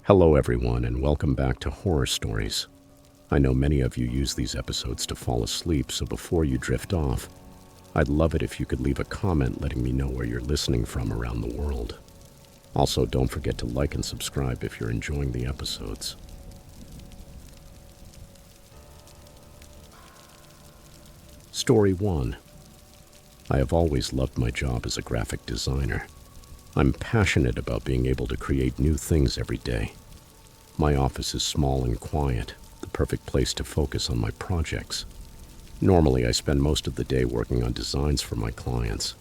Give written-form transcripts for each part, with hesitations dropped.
Hello, everyone, and welcome back to Horror Stories. I know many of you use these episodes to fall asleep, so before you drift off, I'd love it if you could leave a comment letting me know where you're listening from around the world. Also, don't forget to like and subscribe if you're enjoying the episodes. Story 1. I have always loved my job as a graphic designer. I'm passionate about being able to create new things every day. My office is small and quiet, the perfect place to focus on my projects. Normally, I spend most of the day working on designs for my clients,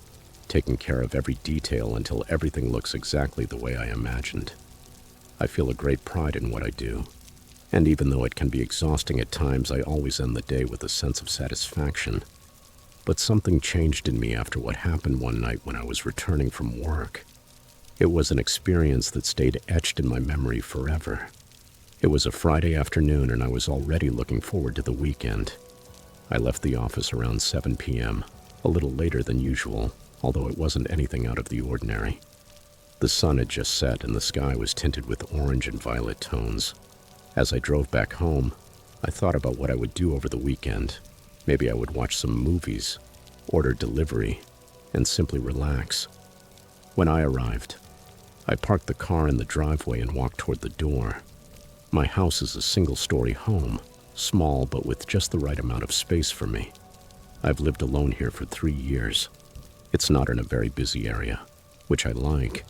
taking care of every detail until everything looks exactly the way I imagined. I feel a great pride in what I do, and even though it can be exhausting at times, I always end the day with a sense of satisfaction. But something changed in me after what happened one night when I was returning from work. It was an experience that stayed etched in my memory forever. It was a Friday afternoon and I was already looking forward to the weekend. I left the office around 7 p.m., a little later than usual, although it wasn't anything out of the ordinary. The sun had just set and the sky was tinted with orange and violet tones. As I drove back home, I thought about what I would do over the weekend. Maybe I would watch some movies, order delivery, and simply relax. When I arrived, I parked the car in the driveway and walked toward the door. My house is a single-story home, small but with just the right amount of space for me. I've lived alone here for 3 years. It's not in a very busy area, which I like,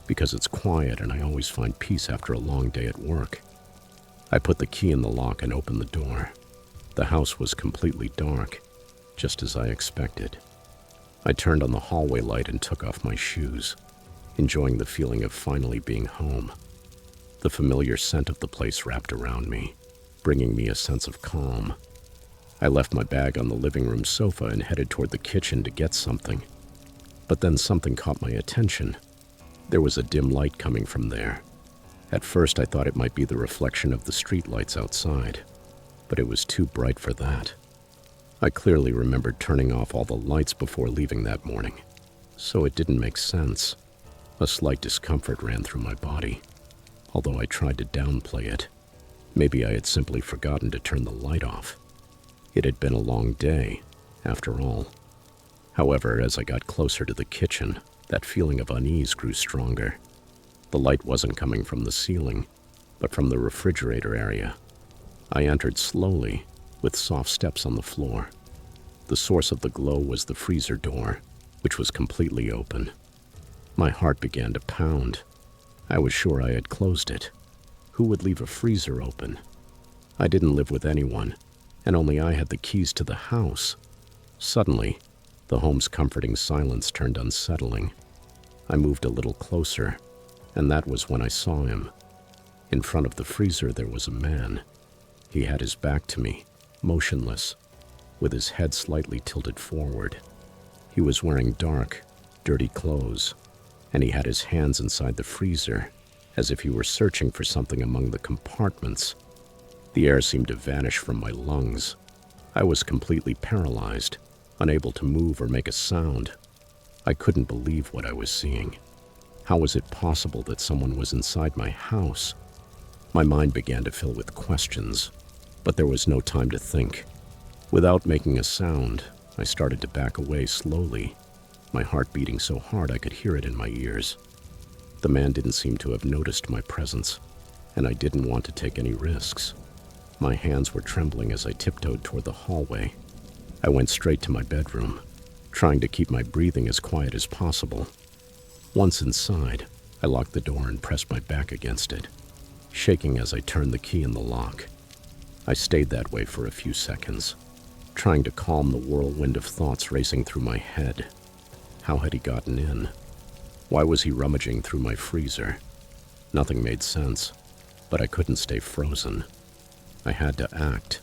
because it's quiet and I always find peace after a long day at work. I put the key in the lock and opened the door. The house was completely dark, just as I expected. I turned on the hallway light and took off my shoes, enjoying the feeling of finally being home. The familiar scent of the place wrapped around me, bringing me a sense of calm. I left my bag on the living room sofa and headed toward the kitchen to get something. But then something caught my attention. There was a dim light coming from there. At first I thought it might be the reflection of the streetlights outside, but it was too bright for that. I clearly remembered turning off all the lights before leaving that morning, so it didn't make sense. A slight discomfort ran through my body, although I tried to downplay it. Maybe I had simply forgotten to turn the light off. It had been a long day, after all. However, as I got closer to the kitchen, that feeling of unease grew stronger. The light wasn't coming from the ceiling, but from the refrigerator area. I entered slowly, with soft steps on the floor. The source of the glow was the freezer door, which was completely open. My heart began to pound. I was sure I had closed it. Who would leave a freezer open? I didn't live with anyone, and only I had the keys to the house. Suddenly, the home's comforting silence turned unsettling. I moved a little closer, and that was when I saw him. In front of the freezer there was a man. He had his back to me, motionless, with his head slightly tilted forward. He was wearing dark, dirty clothes, and he had his hands inside the freezer, as if he were searching for something among the compartments. The air seemed to vanish from my lungs. I was completely paralyzed, unable to move or make a sound. I couldn't believe what I was seeing. How was it possible that someone was inside my house? My mind began to fill with questions, but there was no time to think. Without making a sound, I started to back away slowly, my heart beating so hard I could hear it in my ears. The man didn't seem to have noticed my presence, and I didn't want to take any risks. My hands were trembling as I tiptoed toward the hallway. I went straight to my bedroom, trying to keep my breathing as quiet as possible. Once inside, I locked the door and pressed my back against it, shaking as I turned the key in the lock. I stayed that way for a few seconds, trying to calm the whirlwind of thoughts racing through my head. How had he gotten in? Why was he rummaging through my freezer? Nothing made sense, but I couldn't stay frozen. I had to act.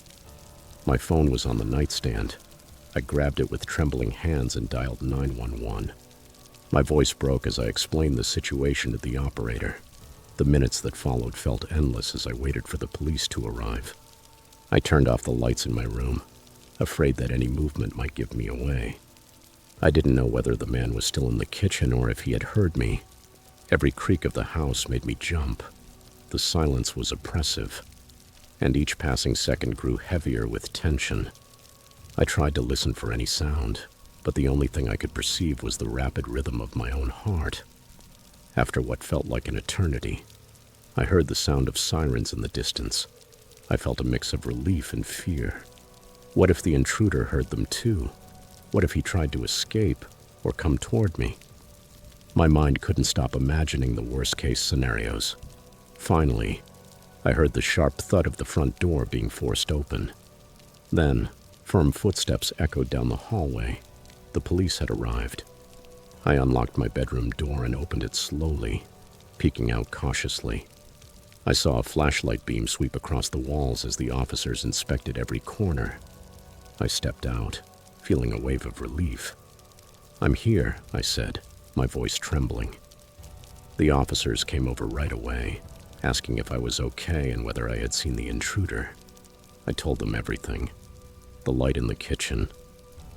My phone was on the nightstand. I grabbed it with trembling hands and dialed 911. My voice broke as I explained the situation to the operator. The minutes that followed felt endless as I waited for the police to arrive. I turned off the lights in my room, afraid that any movement might give me away. I didn't know whether the man was still in the kitchen or if he had heard me. Every creak of the house made me jump. The silence was oppressive, and each passing second grew heavier with tension. I tried to listen for any sound, but the only thing I could perceive was the rapid rhythm of my own heart. After what felt like an eternity, I heard the sound of sirens in the distance. I felt a mix of relief and fear. What if the intruder heard them too? What if he tried to escape or come toward me? My mind couldn't stop imagining the worst-case scenarios. Finally, I heard the sharp thud of the front door being forced open. Then, firm footsteps echoed down the hallway. The police had arrived. I unlocked my bedroom door and opened it slowly, peeking out cautiously. I saw a flashlight beam sweep across the walls as the officers inspected every corner. I stepped out, feeling a wave of relief. "I'm here," I said, my voice trembling. The officers came over right away, asking if I was okay and whether I had seen the intruder. I told them everything: the light in the kitchen,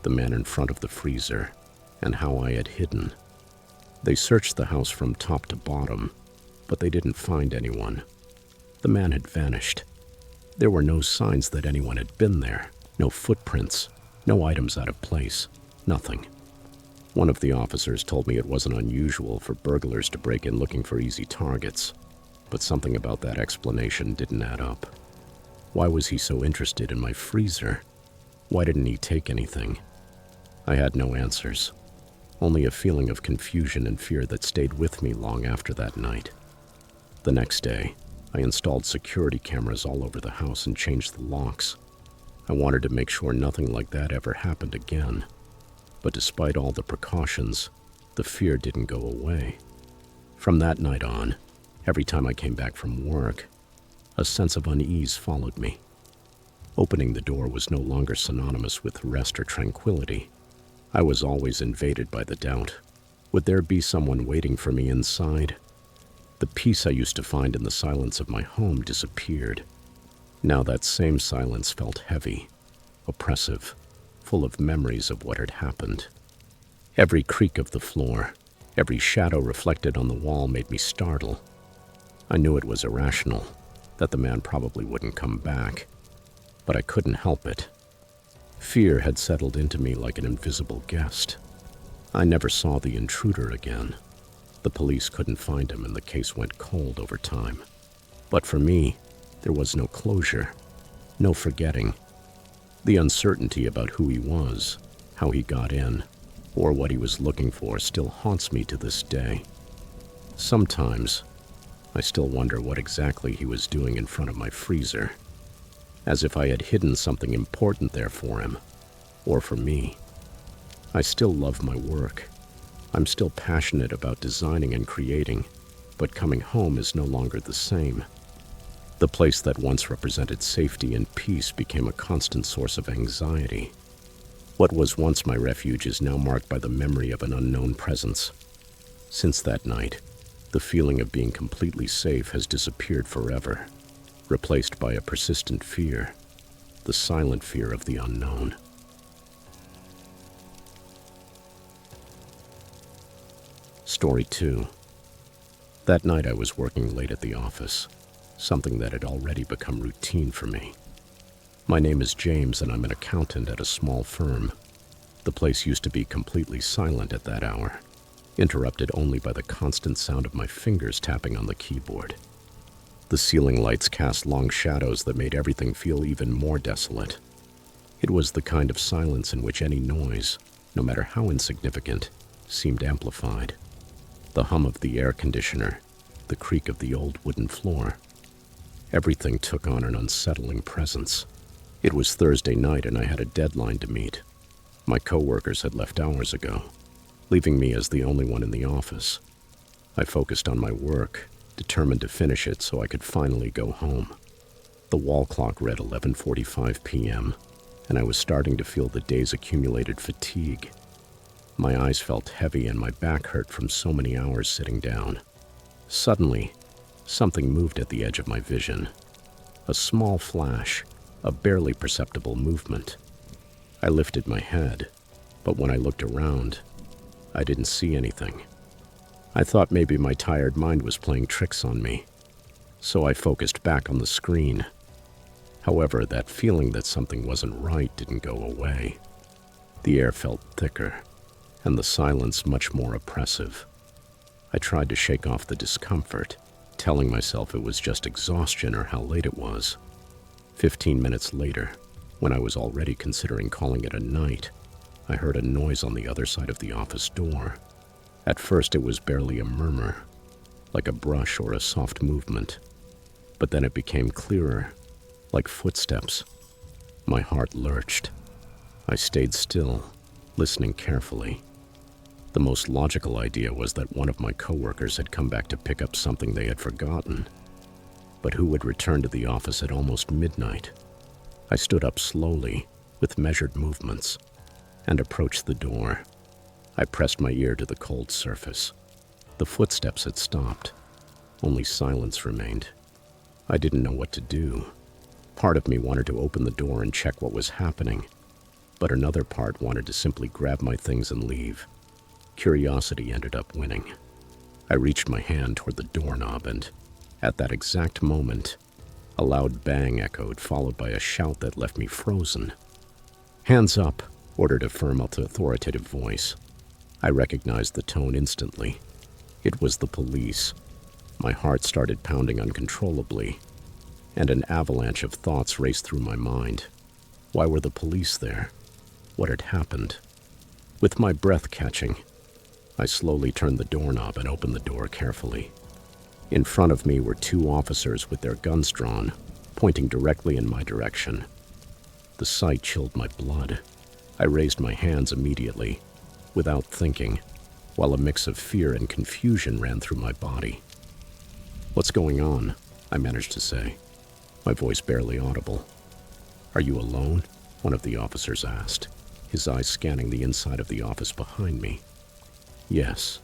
the man in front of the freezer, and how I had hidden. They searched the house from top to bottom, but they didn't find anyone. The man had vanished. There were no signs that anyone had been there, no footprints, no items out of place, nothing. One of the officers told me it wasn't unusual for burglars to break in looking for easy targets, but something about that explanation didn't add up. Why was he so interested in my freezer? Why didn't he take anything? I had no answers, only a feeling of confusion and fear that stayed with me long after that night. The next day, I installed security cameras all over the house and changed the locks. I wanted to make sure nothing like that ever happened again. But despite all the precautions, the fear didn't go away. From that night on, every time I came back from work, a sense of unease followed me. Opening the door was no longer synonymous with rest or tranquility. I was always invaded by the doubt. Would there be someone waiting for me inside? The peace I used to find in the silence of my home disappeared. Now that same silence felt heavy, oppressive, full of memories of what had happened. Every creak of the floor, every shadow reflected on the wall made me startle. I knew it was irrational, that the man probably wouldn't come back, but I couldn't help it. Fear had settled into me like an invisible guest. I never saw the intruder again. The police couldn't find him and the case went cold over time. But for me, there was no closure, no forgetting. The uncertainty about who he was, how he got in, or what he was looking for still haunts me to this day. Sometimes, I still wonder what exactly he was doing in front of my freezer, as if I had hidden something important there for him, or for me. I still love my work. I'm still passionate about designing and creating, but coming home is no longer the same. The place that once represented safety and peace became a constant source of anxiety. What was once my refuge is now marked by the memory of an unknown presence. Since that night, the feeling of being completely safe has disappeared forever, replaced by a persistent fear, the silent fear of the unknown. Story 2. That night I was working late at the office, something that had already become routine for me. My name is James and I'm an accountant at a small firm. The place used to be completely silent at that hour, interrupted only by the constant sound of my fingers tapping on the keyboard. The ceiling lights cast long shadows that made everything feel even more desolate. It was the kind of silence in which any noise, no matter how insignificant, seemed amplified. The hum of the air conditioner, the creak of the old wooden floor. Everything took on an unsettling presence. It was Thursday night and I had a deadline to meet. My coworkers had left hours ago, leaving me as the only one in the office. I focused on my work, determined to finish it so I could finally go home. The wall clock read 11:45 p.m., and I was starting to feel the day's accumulated fatigue. My eyes felt heavy and my back hurt from so many hours sitting down. Suddenly, something moved at the edge of my vision. A small flash, a barely perceptible movement. I lifted my head, but when I looked around, I didn't see anything. I thought maybe my tired mind was playing tricks on me. so I focused back on the screen. However, that feeling that something wasn't right didn't go away. The air felt thicker, and the silence much more oppressive. I tried to shake off the discomfort, telling myself it was just exhaustion or how late it was. 15 minutes later, when I was already considering calling it a night, I heard a noise on the other side of the office door. At first it was barely a murmur, like a brush or a soft movement. But then it became clearer, like footsteps. My heart lurched. I stayed still, listening carefully. The most logical idea was that one of my coworkers had come back to pick up something they had forgotten. But who would return to the office at almost midnight? I stood up slowly, with measured movements, and approached the door. I pressed my ear to the cold surface. The footsteps had stopped. Only silence remained. I didn't know what to do. Part of me wanted to open the door and check what was happening, but another part wanted to simply grab my things and leave. Curiosity ended up winning. I reached my hand toward the doorknob and, at that exact moment, a loud bang echoed, followed by a shout that left me frozen. "Hands up," ordered a firm, authoritative voice. I recognized the tone instantly. It was the police. My heart started pounding uncontrollably, and an avalanche of thoughts raced through my mind. Why were the police there? What had happened? With my breath catching, I slowly turned the doorknob and opened the door carefully. In front of me were two officers with their guns drawn, pointing directly in my direction. The sight chilled my blood. I raised my hands immediately, without thinking, while a mix of fear and confusion ran through my body. "What's going on?" I managed to say, my voice barely audible. "Are you alone?" one of the officers asked, his eyes scanning the inside of the office behind me. Yes,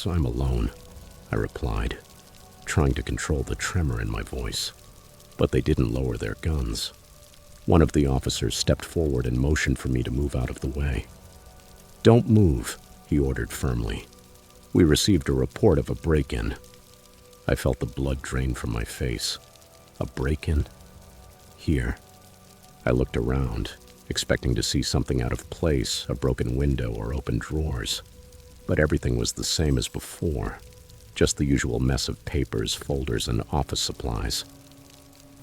I'm alone," I replied, trying to control the tremor in my voice. But they didn't lower their guns. One of the officers stepped forward and motioned for me to move out of the way. "Don't move," he ordered firmly. "We received a report of a break-in." I felt the blood drain from my face. A break-in? Here. I looked around, expecting to see something out of place, a broken window or open drawers. But everything was the same as before, just the usual mess of papers, folders, and office supplies.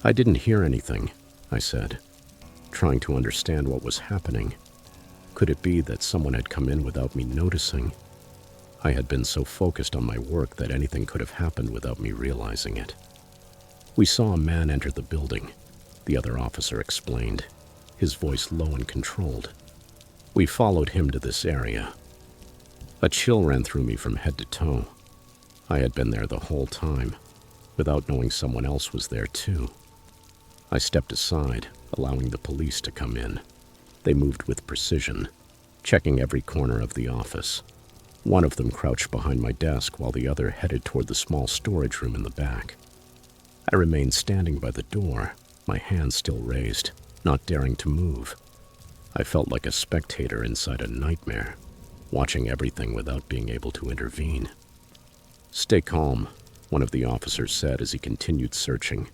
"I didn't hear anything," I said, trying to understand what was happening. Could it be that someone had come in without me noticing? I had been so focused on my work that anything could have happened without me realizing it. "We saw a man enter the building," the other officer explained, his voice low and controlled. "We followed him to this area." A chill ran through me from head to toe. I had been there the whole time, without knowing someone else was there too. I stepped aside, allowing the police to come in. They moved with precision, checking every corner of the office. One of them crouched behind my desk while the other headed toward the small storage room in the back. I remained standing by the door, my hands still raised, not daring to move. I felt like a spectator inside a nightmare, watching everything without being able to intervene. "Stay calm," one of the officers said as he continued searching.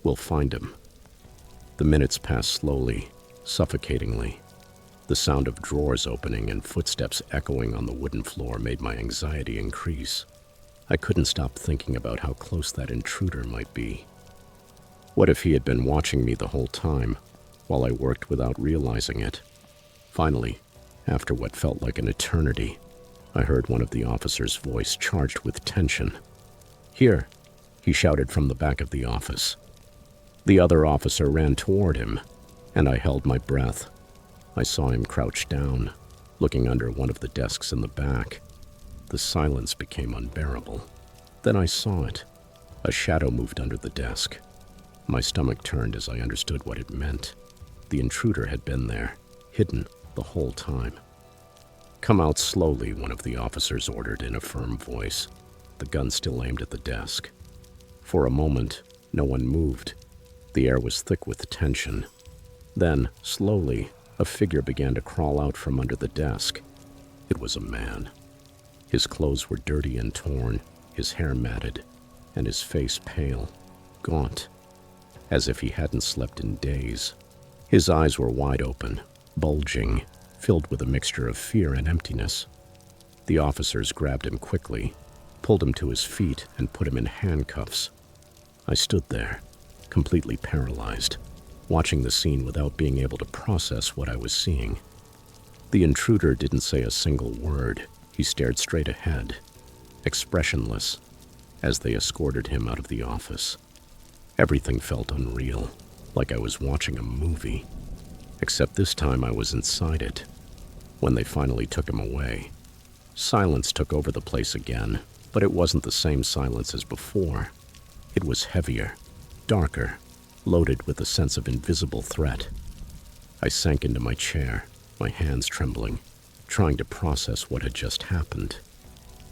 "We'll find him." The minutes passed slowly, suffocatingly. The sound of drawers opening and footsteps echoing on the wooden floor made my anxiety increase. I couldn't stop thinking about how close that intruder might be. What if he had been watching me the whole time, while I worked without realizing it? Finally, after what felt like an eternity, I heard one of the officers' voice charged with tension. "Here," he shouted from the back of the office. The other officer ran toward him, and I held my breath. I saw him crouch down, looking under one of the desks in the back. The silence became unbearable. Then I saw it. A shadow moved under the desk. My stomach turned as I understood what it meant. The intruder had been there, hidden the whole time. "Come out slowly," one of the officers ordered in a firm voice, the gun still aimed at the desk. For a moment, no one moved. The air was thick with tension. Then, slowly, a figure began to crawl out from under the desk. It was a man. His clothes were dirty and torn, his hair matted. and his face pale, gaunt, as if he hadn't slept in days. His eyes were wide open, bulging, filled with a mixture of fear and emptiness. The officers grabbed him quickly, pulled him to his feet, and put him in handcuffs. I stood there, completely paralyzed, watching the scene without being able to process what I was seeing. The intruder didn't say a single word. He stared straight ahead, expressionless, as they escorted him out of the office. Everything felt unreal, like I was watching a movie. Except this time I was inside it. When they finally took him away, silence took over the place again, but it wasn't the same silence as before. It was heavier, darker, loaded with a sense of invisible threat. I sank into my chair, my hands trembling, trying to process what had just happened.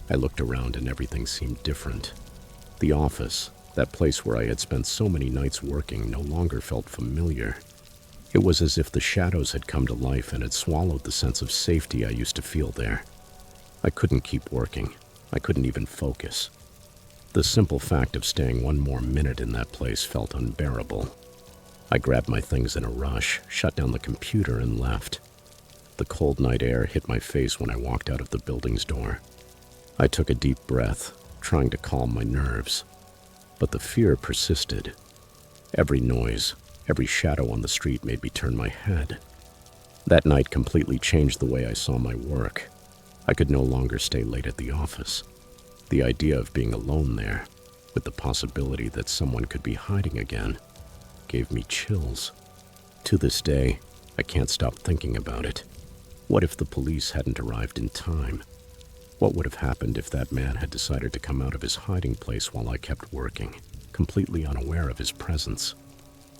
I looked around and everything seemed different. The office, that place where I had spent so many nights working, no longer felt familiar. It was as if the shadows had come to life and had swallowed the sense of safety I used to feel there. I couldn't keep working. I couldn't even focus. The simple fact of staying one more minute in that place felt unbearable. I grabbed my things in a rush, shut down the computer, and left. The cold night air hit my face when I walked out of the building's door. I took a deep breath, trying to calm my nerves. But the fear persisted. Every noise, every shadow on the street made me turn my head. That night completely changed the way I saw my work. I could no longer stay late at the office. The idea of being alone there, with the possibility that someone could be hiding again, gave me chills. To this day, I can't stop thinking about it. What if the police hadn't arrived in time? What would have happened if that man had decided to come out of his hiding place while I kept working, completely unaware of his presence?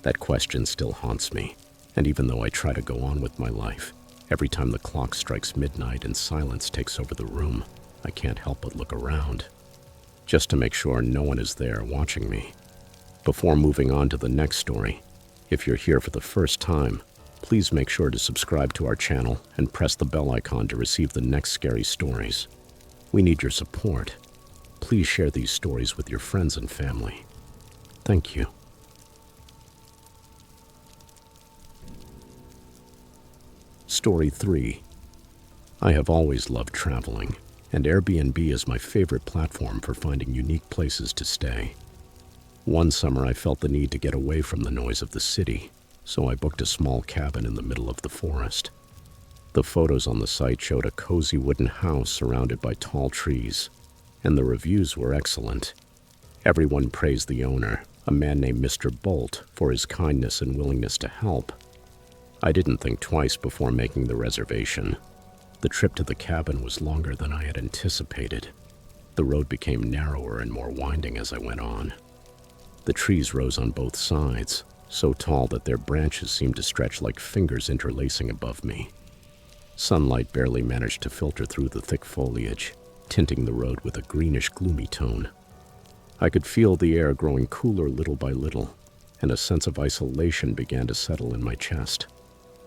That question still haunts me, and even though I try to go on with my life, every time the clock strikes midnight and silence takes over the room, I can't help but look around, just to make sure no one is there watching me. Before moving on to the next story, if you're here for the first time, please make sure to subscribe to our channel and press the bell icon to receive the next scary stories. We need your support. Please share these stories with your friends and family. Thank you. Story 3. I have always loved traveling, and Airbnb is my favorite platform for finding unique places to stay. One summer I felt the need to get away from the noise of the city, so I booked a small cabin in the middle of the forest. The photos on the site showed a cozy wooden house surrounded by tall trees, and the reviews were excellent. Everyone praised the owner, a man named Mr. Bolt, for his kindness and willingness to help. I didn't think twice before making the reservation. The trip to the cabin was longer than I had anticipated. The road became narrower and more winding as I went on. The trees rose on both sides, so tall that their branches seemed to stretch like fingers interlacing above me. Sunlight barely managed to filter through the thick foliage, tinting the road with a greenish, gloomy tone. I could feel the air growing cooler little by little, and a sense of isolation began to settle in my chest.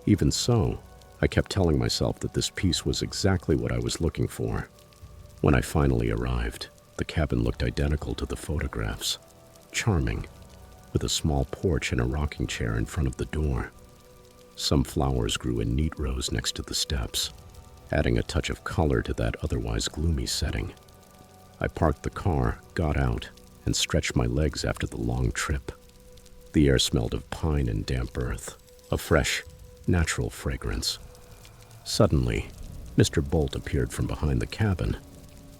Even so, I kept telling myself that this peace was exactly what I was looking for. When I finally arrived, the cabin looked identical to the photographs. Charming, with a small porch and a rocking chair in front of the door. Some flowers grew in neat rows next to the steps, adding a touch of color to that otherwise gloomy setting. I parked the car, got out, and stretched my legs after the long trip. The air smelled of pine and damp earth, a fresh, natural fragrance. Suddenly, Mr. Bolt appeared from behind the cabin.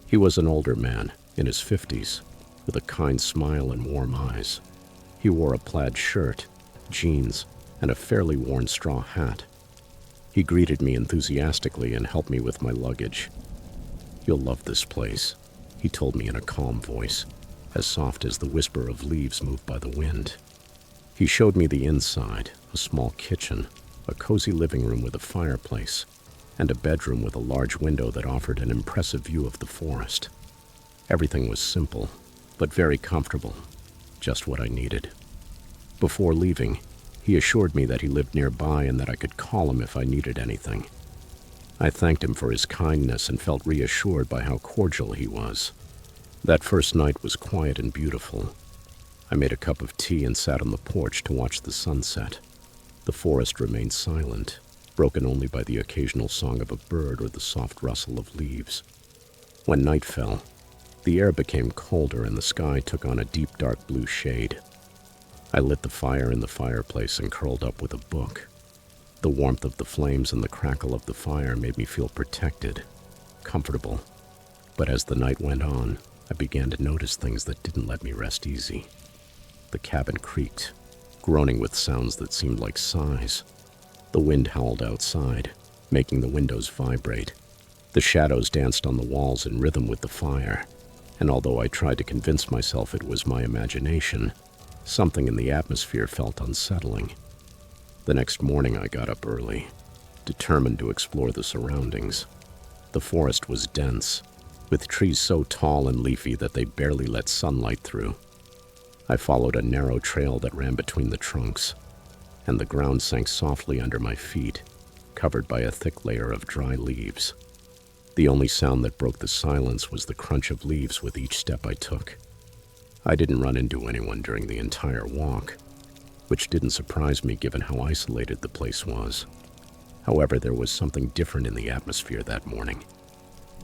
He was an older man, in his 50s, with a kind smile and warm eyes. He wore a plaid shirt, jeans, and a fairly worn straw hat. He greeted me enthusiastically and helped me with my luggage. "You'll love this place," he told me in a calm voice, as soft as the whisper of leaves moved by the wind. He showed me the inside, a small kitchen, a cozy living room with a fireplace, and a bedroom with a large window that offered an impressive view of the forest. Everything was simple, but very comfortable, just what I needed. Before leaving, he assured me that he lived nearby and that I could call him if I needed anything. I thanked him for his kindness and felt reassured by how cordial he was. That first night was quiet and beautiful. I made a cup of tea and sat on the porch to watch the sunset. The forest remained silent, broken only by the occasional song of a bird or the soft rustle of leaves. When night fell, the air became colder and the sky took on a deep dark blue shade. I lit the fire in the fireplace and curled up with a book. The warmth of the flames and the crackle of the fire made me feel protected, comfortable. But as the night went on, I began to notice things that didn't let me rest easy. The cabin creaked, groaning with sounds that seemed like sighs. The wind howled outside, making the windows vibrate. The shadows danced on the walls in rhythm with the fire, and although I tried to convince myself it was my imagination, something in the atmosphere felt unsettling. The next morning I got up early, determined to explore the surroundings. The forest was dense, with trees so tall and leafy that they barely let sunlight through. I followed a narrow trail that ran between the trunks, and the ground sank softly under my feet, covered by a thick layer of dry leaves. The only sound that broke the silence was the crunch of leaves with each step I took. I didn't run into anyone during the entire walk, which didn't surprise me given how isolated the place was. However, there was something different in the atmosphere that morning.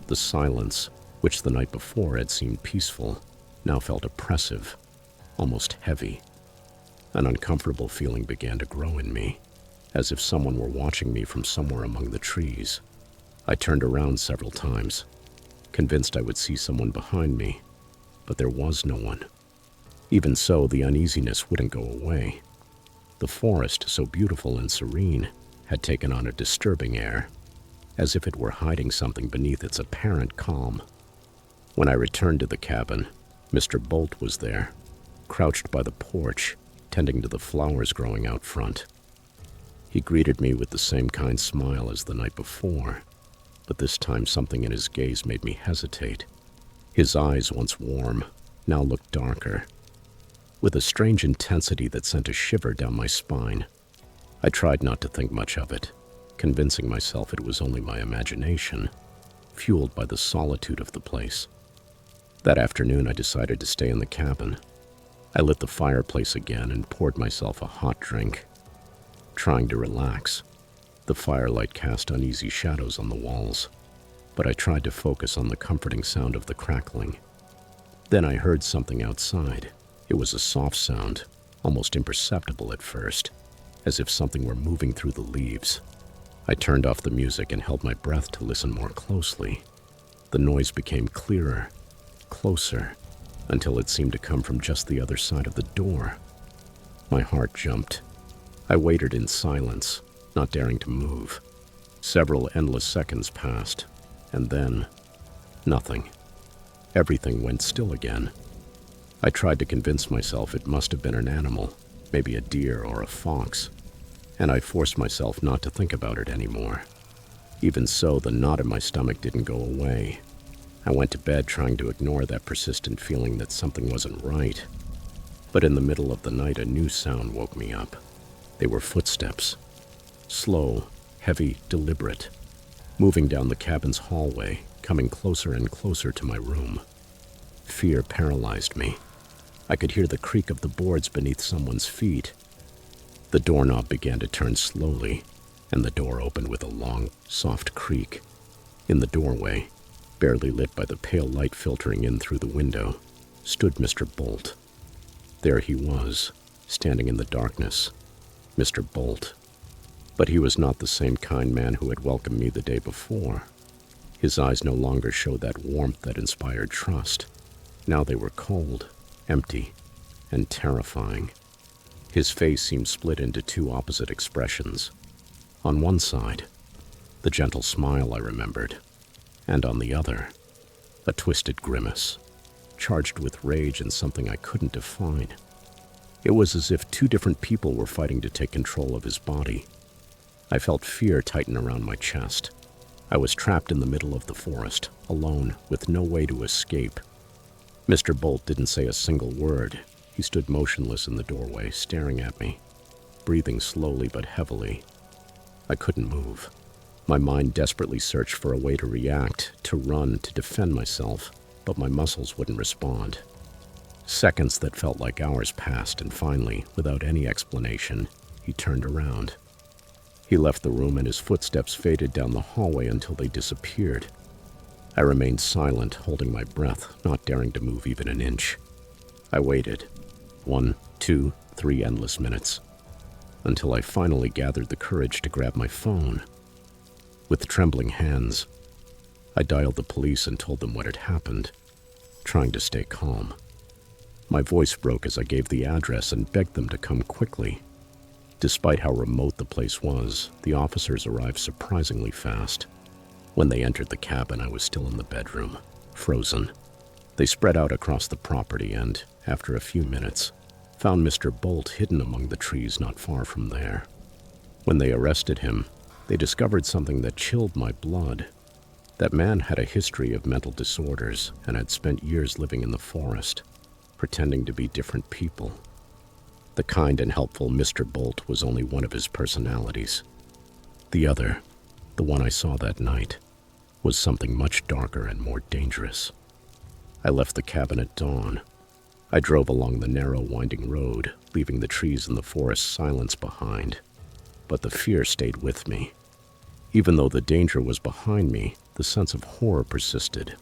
The silence, which the night before had seemed peaceful, now felt oppressive, almost heavy. An uncomfortable feeling began to grow in me, as if someone were watching me from somewhere among the trees. I turned around several times, convinced I would see someone behind me, but there was no one. Even so, the uneasiness wouldn't go away. The forest, so beautiful and serene, had taken on a disturbing air, as if it were hiding something beneath its apparent calm. When I returned to the cabin, Mr. Bolt was there, crouched by the porch, tending to the flowers growing out front. He greeted me with the same kind smile as the night before, but this time something in his gaze made me hesitate. His eyes, once warm, now looked darker, with a strange intensity that sent a shiver down my spine. I tried not to think much of it, convincing myself it was only my imagination, fueled by the solitude of the place. That afternoon, I decided to stay in the cabin. I lit the fireplace again and poured myself a hot drink. Trying to relax, the firelight cast uneasy shadows on the walls, but I tried to focus on the comforting sound of the crackling. Then I heard something outside. It was a soft sound, almost imperceptible at first, as if something were moving through the leaves. I turned off the music and held my breath to listen more closely. The noise became clearer, closer, until it seemed to come from just the other side of the door. My heart jumped. I waited in silence, not daring to move. Several endless seconds passed, and then, nothing. Everything went still again. I tried to convince myself it must have been an animal, maybe a deer or a fox, and I forced myself not to think about it anymore. Even so, the knot in my stomach didn't go away. I went to bed trying to ignore that persistent feeling that something wasn't right. But in the middle of the night, a new sound woke me up. They were footsteps. Slow, heavy, deliberate, moving down the cabin's hallway, coming closer and closer to my room. Fear paralyzed me. I could hear the creak of the boards beneath someone's feet. The doorknob began to turn slowly, and the door opened with a long, soft creak. In the doorway, barely lit by the pale light filtering in through the window, stood Mr. Bolt. There he was, standing in the darkness. Mr. Bolt. But he was not the same kind man who had welcomed me the day before. His eyes no longer showed that warmth that inspired trust. Now they were cold, empty, and terrifying. His face seemed split into two opposite expressions. On one side, the gentle smile I remembered, and on the other, a twisted grimace, charged with rage and something I couldn't define. It was as if two different people were fighting to take control of his body. I felt fear tighten around my chest. I was trapped in the middle of the forest, alone, with no way to escape. Mr. Bolt didn't say a single word. He stood motionless in the doorway, staring at me, breathing slowly but heavily. I couldn't move. My mind desperately searched for a way to react, to run, to defend myself. but my muscles wouldn't respond. Seconds that felt like hours passed, and finally, without any explanation, he turned around. He left the room and his footsteps faded down the hallway until they disappeared. I remained silent, holding my breath, not daring to move even an inch. I waited. 1, 2, 3 endless minutes, until I finally gathered the courage to grab my phone. With trembling hands, I dialed the police and told them what had happened, trying to stay calm. My voice broke as I gave the address and begged them to come quickly. Despite how remote the place was, the officers arrived surprisingly fast. When they entered the cabin, I was still in the bedroom, frozen. They spread out across the property and, after a few minutes, found Mr. Bolt hidden among the trees not far from there. When they arrested him, they discovered something that chilled my blood. That man had a history of mental disorders and had spent years living in the forest, pretending to be different people. The kind and helpful Mr. Bolt was only one of his personalities. The other, the one I saw that night, was something much darker and more dangerous. I left the cabin at dawn. I drove along the narrow, winding road, leaving the trees and the forest silence behind. But the fear stayed with me. Even though the danger was behind me, the sense of horror persisted.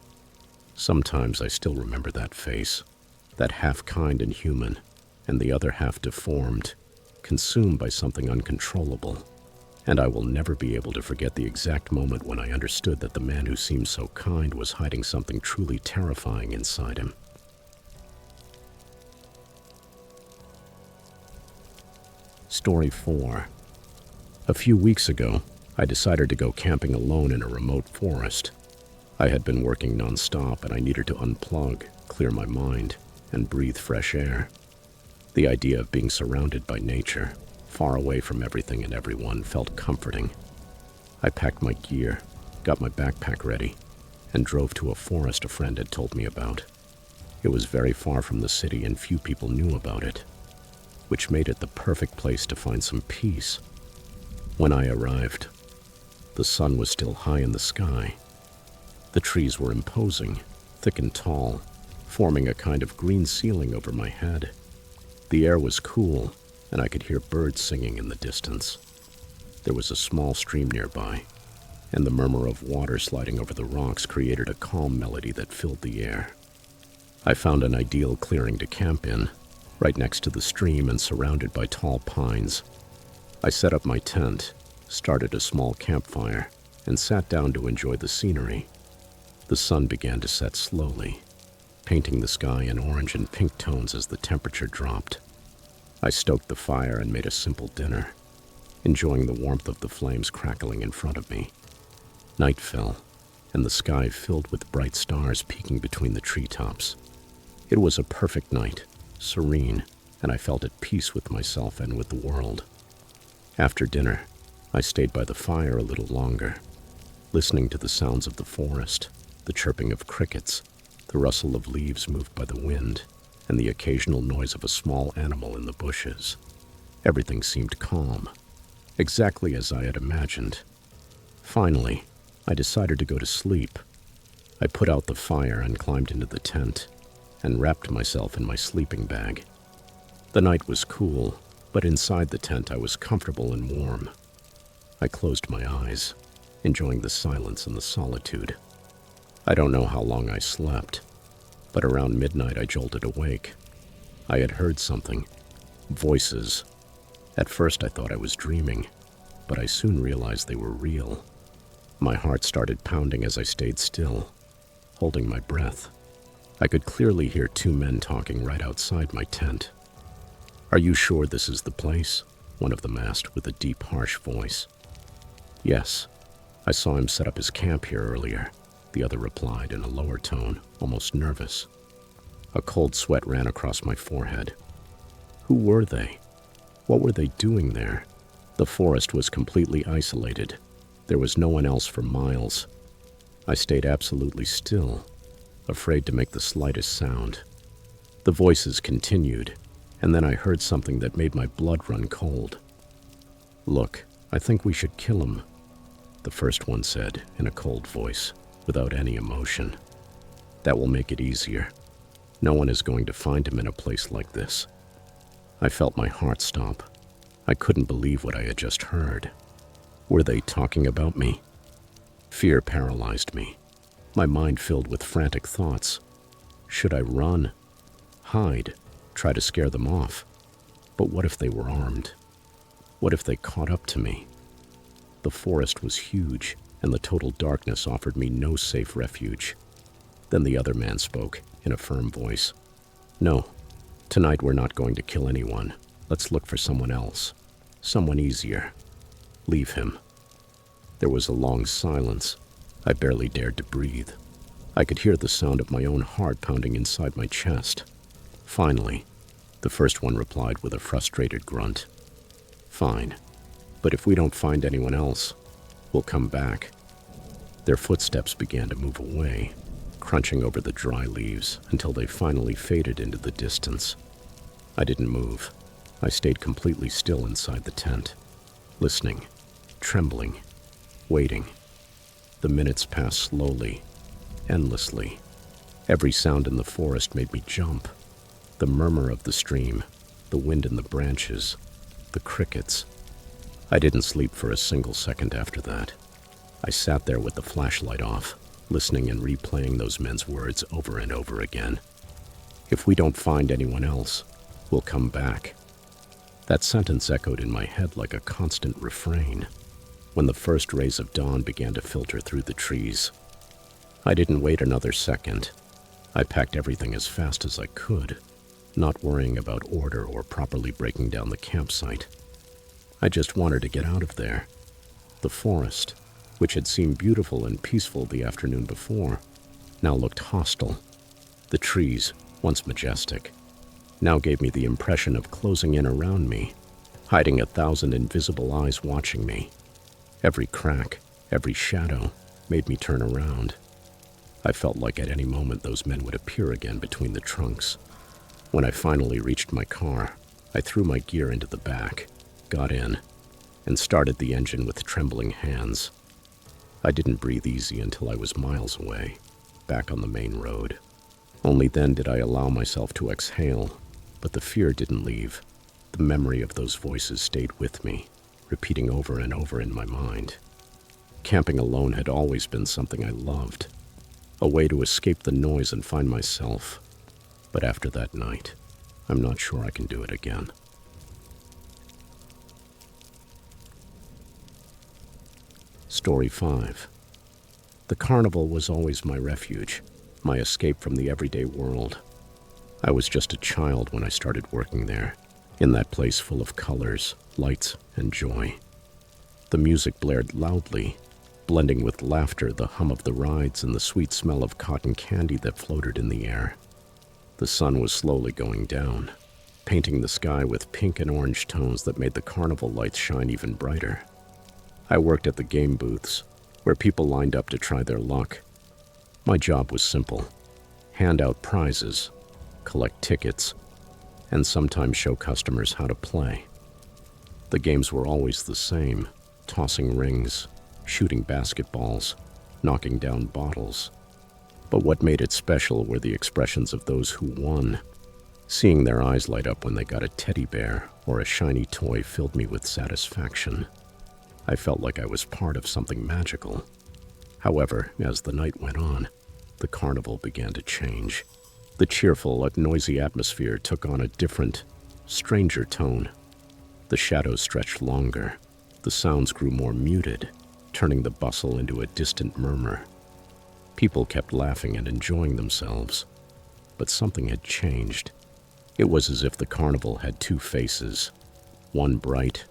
Sometimes I still remember that face, that half kind and human, and the other half deformed, consumed by something uncontrollable. And I will never be able to forget the exact moment when I understood that the man who seemed so kind was hiding something truly terrifying inside him. Story 4. A few weeks ago, I decided to go camping alone in a remote forest. I had been working nonstop and I needed to unplug, clear my mind, and breathe fresh air. The idea of being surrounded by nature, far away from everything and everyone, felt comforting. I packed my gear, got my backpack ready, and drove to a forest a friend had told me about. It was very far from the city and few people knew about it, which made it the perfect place to find some peace. When I arrived, the sun was still high in the sky. The trees were imposing, thick and tall, forming a kind of green ceiling over my head. The air was cool, and I could hear birds singing in the distance. There was a small stream nearby, and the murmur of water sliding over the rocks created a calm melody that filled the air. I found an ideal clearing to camp in, right next to the stream and surrounded by tall pines. I set up my tent, started a small campfire, and sat down to enjoy the scenery. The sun began to set slowly, painting the sky in orange and pink tones as the temperature dropped. I stoked the fire and made a simple dinner, enjoying the warmth of the flames crackling in front of me. Night fell, and the sky filled with bright stars peeking between the treetops. It was a perfect night, serene, and I felt at peace with myself and with the world. After dinner, I stayed by the fire a little longer, listening to the sounds of the forest, the chirping of crickets, the rustle of leaves moved by the wind, and the occasional noise of a small animal in the bushes. Everything seemed calm, exactly as I had imagined. Finally, I decided to go to sleep. I put out the fire and climbed into the tent, and wrapped myself in my sleeping bag. The night was cool, but inside the tent I was comfortable and warm. I closed my eyes, enjoying the silence and the solitude. I don't know how long I slept, but around midnight I jolted awake. I had heard something. Voices. At first I thought I was dreaming, but I soon realized they were real. My heart started pounding as I stayed still, holding my breath. I could clearly hear two men talking right outside my tent. "Are you sure this is the place?" one of them asked with a deep, harsh voice. "Yes, I saw him set up his camp here earlier," the other replied in a lower tone, almost nervous. A cold sweat ran across my forehead. Who were they? What were they doing there? The forest was completely isolated. There was no one else for miles. I stayed absolutely still, afraid to make the slightest sound. The voices continued, and then I heard something that made my blood run cold. "Look, I think we should kill him," the first one said in a cold voice, without any emotion. That will make it easier. No one is going to find him in a place like this. I felt my heart stop. I couldn't believe what I had just heard. Were they talking about me? Fear paralyzed me. My mind filled with frantic thoughts. Should I run? Hide? Try to scare them off? But what if they were armed? What if they caught up to me? The forest was huge, and the total darkness offered me no safe refuge. Then the other man spoke, in a firm voice. No, tonight we're not going to kill anyone. Let's look for someone else. Someone easier. Leave him. There was a long silence. I barely dared to breathe. I could hear the sound of my own heart pounding inside my chest. Finally, the first one replied with a frustrated grunt. Fine, but if we don't find anyone else, we'll come back. Their footsteps began to move away, crunching over the dry leaves until they finally faded into the distance. I didn't move. I stayed completely still inside the tent, listening, trembling, waiting. The minutes passed slowly, endlessly. Every sound in the forest made me jump. The murmur of the stream, the wind in the branches, the crickets. I didn't sleep for a single second after that. I sat there with the flashlight off, listening and replaying those men's words over and over again. If we don't find anyone else, we'll come back. That sentence echoed in my head like a constant refrain. When the first rays of dawn began to filter through the trees, I didn't wait another second. I packed everything as fast as I could, not worrying about order or properly breaking down the campsite. I just wanted to get out of there. The forest, which had seemed beautiful and peaceful the afternoon before, now looked hostile. The trees, once majestic, now gave me the impression of closing in around me, hiding 1,000 invisible eyes watching me. Every crack, every shadow made me turn around. I felt like at any moment those men would appear again between the trunks. When I finally reached my car, I threw my gear into the back, got in, and started the engine with trembling hands. I didn't breathe easy until I was miles away, back on the main road. Only then did I allow myself to exhale, but the fear didn't leave. The memory of those voices stayed with me, repeating over and over in my mind. Camping alone had always been something I loved, a way to escape the noise and find myself. But after that night, I'm not sure I can do it again. Story 5. The carnival was always my refuge, my escape from the everyday world. I was just a child when I started working there, in that place full of colors, lights, and joy. The music blared loudly, blending with laughter, the hum of the rides, and the sweet smell of cotton candy that floated in the air. The sun was slowly going down, painting the sky with pink and orange tones that made the carnival lights shine even brighter. I worked at the game booths, where people lined up to try their luck. My job was simple: hand out prizes, collect tickets, and sometimes show customers how to play. The games were always the same: tossing rings, shooting basketballs, knocking down bottles. But what made it special were the expressions of those who won. Seeing their eyes light up when they got a teddy bear or a shiny toy filled me with satisfaction. I felt like I was part of something magical. However, as the night went on, the carnival began to change. The cheerful yet noisy atmosphere took on a different, stranger tone. The shadows stretched longer. The sounds grew more muted, turning the bustle into a distant murmur. People kept laughing and enjoying themselves, but something had changed. It was as if the carnival had two faces, one bright,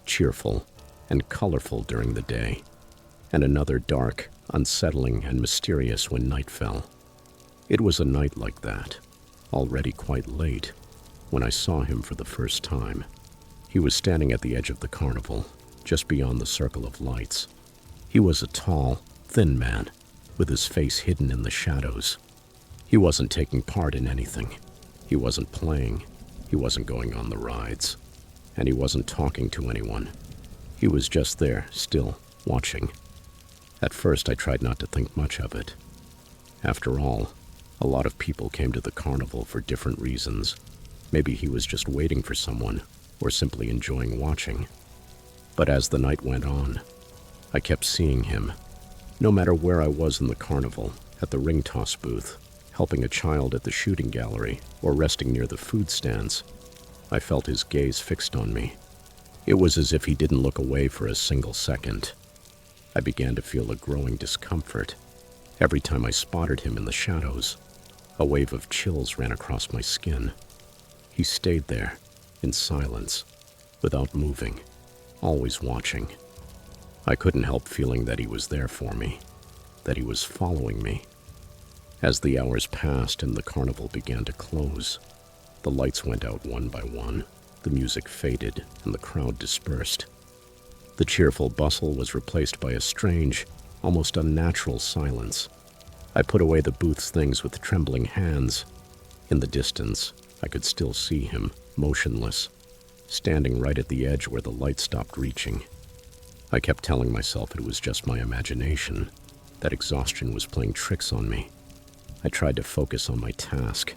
cheerful, and colorful during the day, and another dark, unsettling, and mysterious when night fell. It was a night like that, already quite late, when I saw him for the first time. He was standing at the edge of the carnival, just beyond the circle of lights. He was a tall, thin man, with his face hidden in the shadows. He wasn't taking part in anything. He wasn't playing. He wasn't going on the rides. And he wasn't talking to anyone. He was just there, still, watching. At first, I tried not to think much of it. After all, A lot of people came to the carnival for different reasons. Maybe he was just waiting for someone, or simply enjoying watching. But as the night went on, I kept seeing him. No matter where I was in the carnival, at the ring toss booth, helping a child at the shooting gallery, or resting near the food stands, I felt his gaze fixed on me. It was as if he didn't look away for a single second. I began to feel a growing discomfort. Every time I spotted him in the shadows, a wave of chills ran across my skin. He stayed there, in silence, without moving, always watching. I couldn't help feeling that he was there for me, that he was following me. As the hours passed and the carnival began to close, the lights went out one by one, the music faded, and the crowd dispersed. The cheerful bustle was replaced by a strange, almost unnatural silence. I put away the booth's things with trembling hands. In the distance, I could still see him, motionless, standing right at the edge where the light stopped reaching. I kept telling myself it was just my imagination, that exhaustion was playing tricks on me. I tried to focus on my task,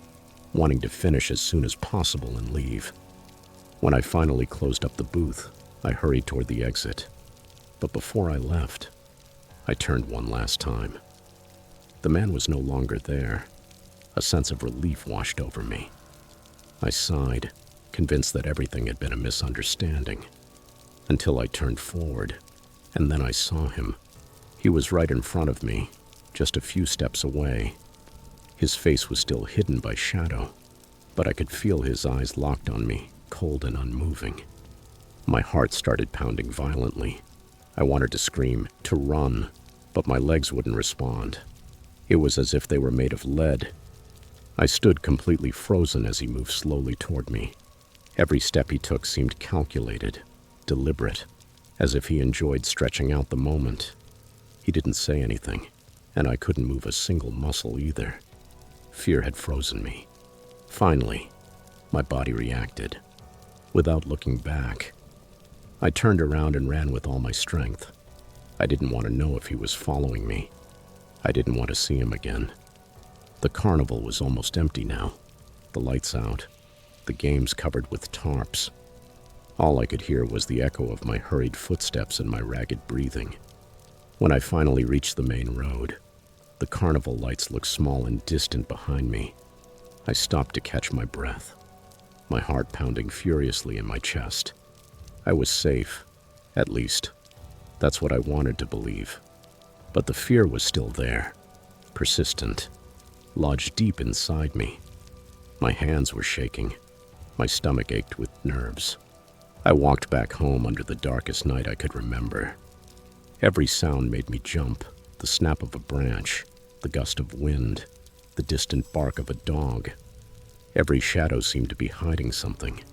wanting to finish as soon as possible and leave. When I finally closed up the booth, I hurried toward the exit. But before I left, I turned one last time. The man was no longer there. A sense of relief washed over me. I sighed, convinced that everything had been a misunderstanding, until I turned forward, and then I saw him. He was right in front of me, just a few steps away. His face was still hidden by shadow, but I could feel his eyes locked on me, cold and unmoving. My heart started pounding violently. I wanted to scream, to run, but my legs wouldn't respond. It was as if they were made of lead. I stood completely frozen as he moved slowly toward me. Every step he took seemed calculated, deliberate, as if he enjoyed stretching out the moment. He didn't say anything, and I couldn't move a single muscle either. Fear had frozen me. Finally, my body reacted. Without looking back, I turned around and ran with all my strength. I didn't want to know if he was following me. I didn't want to see him again. The carnival was almost empty now. The lights out, the games covered with tarps. All I could hear was the echo of my hurried footsteps and my ragged breathing. When I finally reached the main road, the carnival lights looked small and distant behind me. I stopped to catch my breath, my heart pounding furiously in my chest. I was safe, at least. That's what I wanted to believe. But the fear was still there, persistent, lodged deep inside me. My hands were shaking. My stomach ached with nerves. I walked back home under the darkest night I could remember. Every sound made me jump, the snap of a branch, the gust of wind, the distant bark of a dog. Every shadow seemed to be hiding something.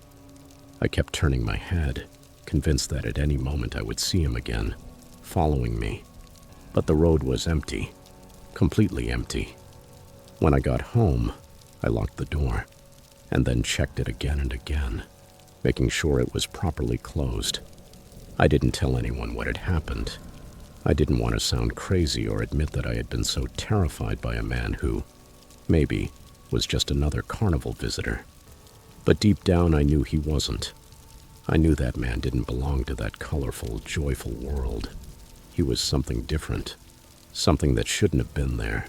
I kept turning my head, convinced that at any moment I would see him again, following me. But the road was empty, completely empty. When I got home, I locked the door, and then checked it again and again, making sure it was properly closed. I didn't tell anyone what had happened. I didn't want to sound crazy or admit that I had been so terrified by a man who, maybe, was just another carnival visitor. But deep down I knew he wasn't. I knew that man didn't belong to that colorful, joyful world. He was something different, something that shouldn't have been there.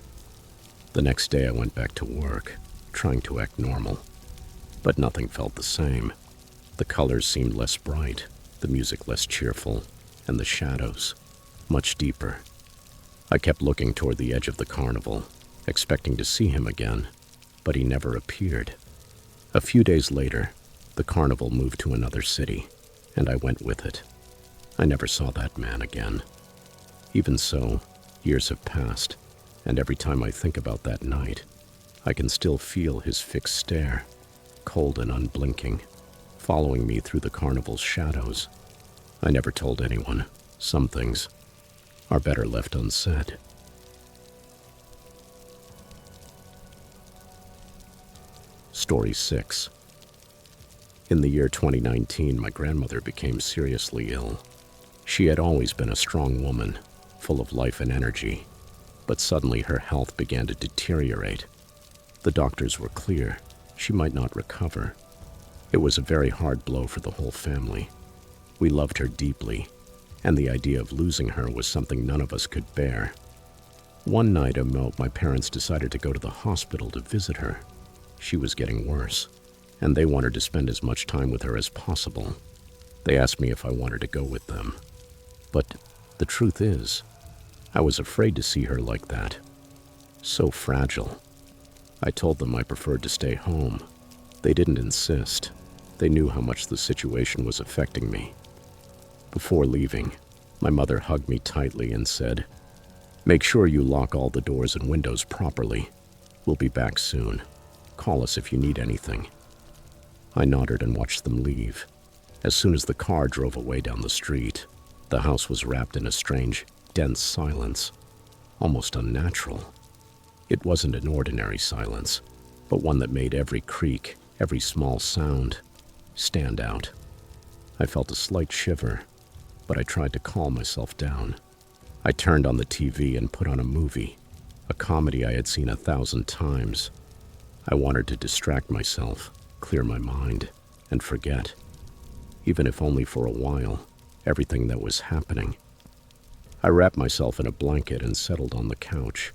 The next day I went back to work, trying to act normal. But nothing felt the same. The colors seemed less bright, the music less cheerful, and the shadows much deeper. I kept looking toward the edge of the carnival, expecting to see him again, but he never appeared. A few days later, the carnival moved to another city, and I went with it. I never saw that man again. Even so, years have passed, and every time I think about that night, I can still feel his fixed stare, cold and unblinking, following me through the carnival's shadows. I never told anyone. Some things are better left unsaid. Story 6. In the year 2019, my grandmother became seriously ill. She had always been a strong woman, full of life and energy, but suddenly her health began to deteriorate. The doctors were clear. She might not recover. It was a very hard blow for the whole family. We loved her deeply, and the idea of losing her was something none of us could bear. One night, my parents decided to go to the hospital to visit her. She was getting worse, and they wanted to spend as much time with her as possible. They asked me if I wanted to go with them. But the truth is, I was afraid to see her like that. So fragile. I told them I preferred to stay home. They didn't insist. They knew how much the situation was affecting me. Before leaving, my mother hugged me tightly and said, "Make sure you lock all the doors and windows properly. We'll be back soon. Call us if you need anything." I nodded and watched them leave. As soon as the car drove away down the street, the house was wrapped in a strange, dense silence, almost unnatural. It wasn't an ordinary silence, but one that made every creak, every small sound, stand out. I felt a slight shiver, but I tried to calm myself down. I turned on the TV and put on a movie, a comedy I had seen 1,000 times. I wanted to distract myself, clear my mind, and forget, even if only for a while, everything that was happening. I wrapped myself in a blanket and settled on the couch.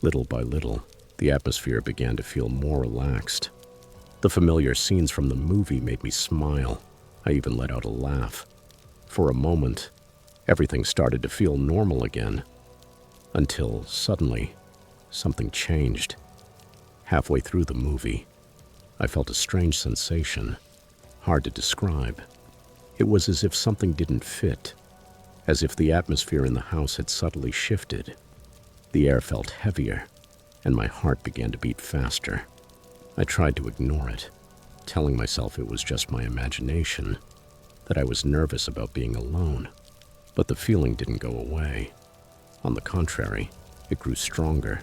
Little by little, the atmosphere began to feel more relaxed. The familiar scenes from the movie made me smile. I even let out a laugh. For a moment, everything started to feel normal again, until suddenly, something changed. Halfway through the movie, I felt a strange sensation, hard to describe. It was as if something didn't fit, as if the atmosphere in the house had subtly shifted. The air felt heavier, and my heart began to beat faster. I tried to ignore it, telling myself it was just my imagination, that I was nervous about being alone. But the feeling didn't go away. On the contrary, it grew stronger,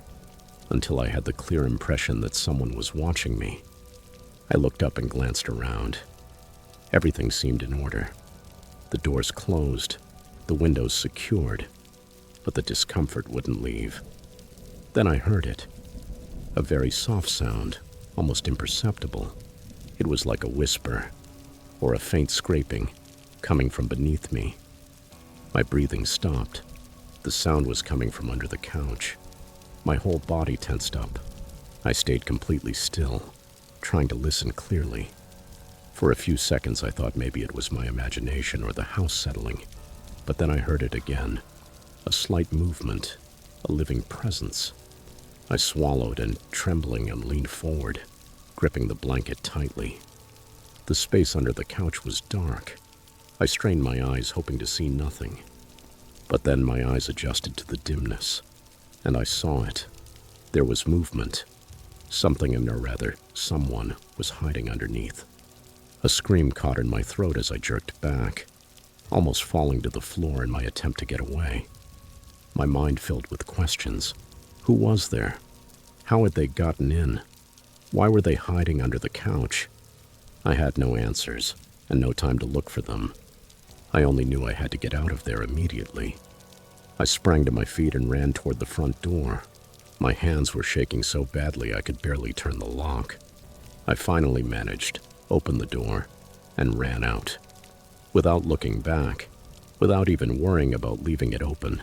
until I had the clear impression that someone was watching me. I looked up and glanced around. Everything seemed in order. The doors closed, the windows secured, but the discomfort wouldn't leave. Then I heard it. A very soft sound, almost imperceptible. It was like a whisper, or a faint scraping, coming from beneath me. My breathing stopped. The sound was coming from under the couch. My whole body tensed up. I stayed completely still, trying to listen clearly. For a few seconds I thought maybe it was my imagination or the house settling, but then I heard it again. A slight movement, a living presence. I swallowed and, trembling, and leaned forward, gripping the blanket tightly. The space under the couch was dark. I strained my eyes, hoping to see nothing. But then my eyes adjusted to the dimness, and I saw it. There was movement. Someone was hiding underneath. A scream caught in my throat as I jerked back, almost falling to the floor in my attempt to get away. My mind filled with questions. Who was there? How had they gotten in? Why were they hiding under the couch? I had no answers, and no time to look for them. I only knew I had to get out of there immediately. I sprang to my feet and ran toward the front door. My hands were shaking so badly I could barely turn the lock. I finally managed, opened the door, and ran out. Without looking back, without even worrying about leaving it open.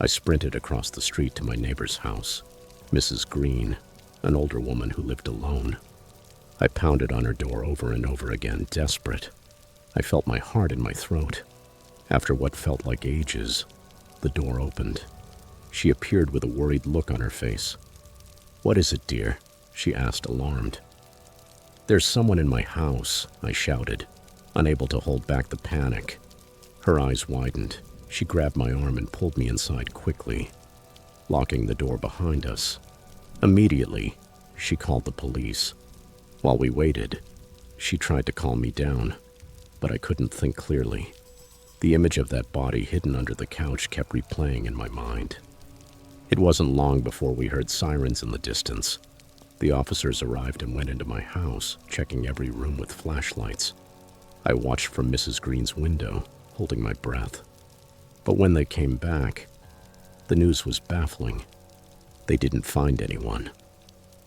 I sprinted across the street to my neighbor's house, Mrs. Green, an older woman who lived alone. I pounded on her door over and over again, desperate. I felt my heart in my throat. After what felt like ages, the door opened. She appeared with a worried look on her face. "What is it, dear?" she asked, alarmed. "There's someone in my house," I shouted, unable to hold back the panic. Her eyes widened. She grabbed my arm and pulled me inside quickly, locking the door behind us. Immediately, she called the police. While we waited, she tried to calm me down, but I couldn't think clearly. The image of that body hidden under the couch kept replaying in my mind. It wasn't long before we heard sirens in the distance. The officers arrived and went into my house, checking every room with flashlights. I watched from Mrs. Green's window, holding my breath. But when they came back, the news was baffling. They didn't find anyone.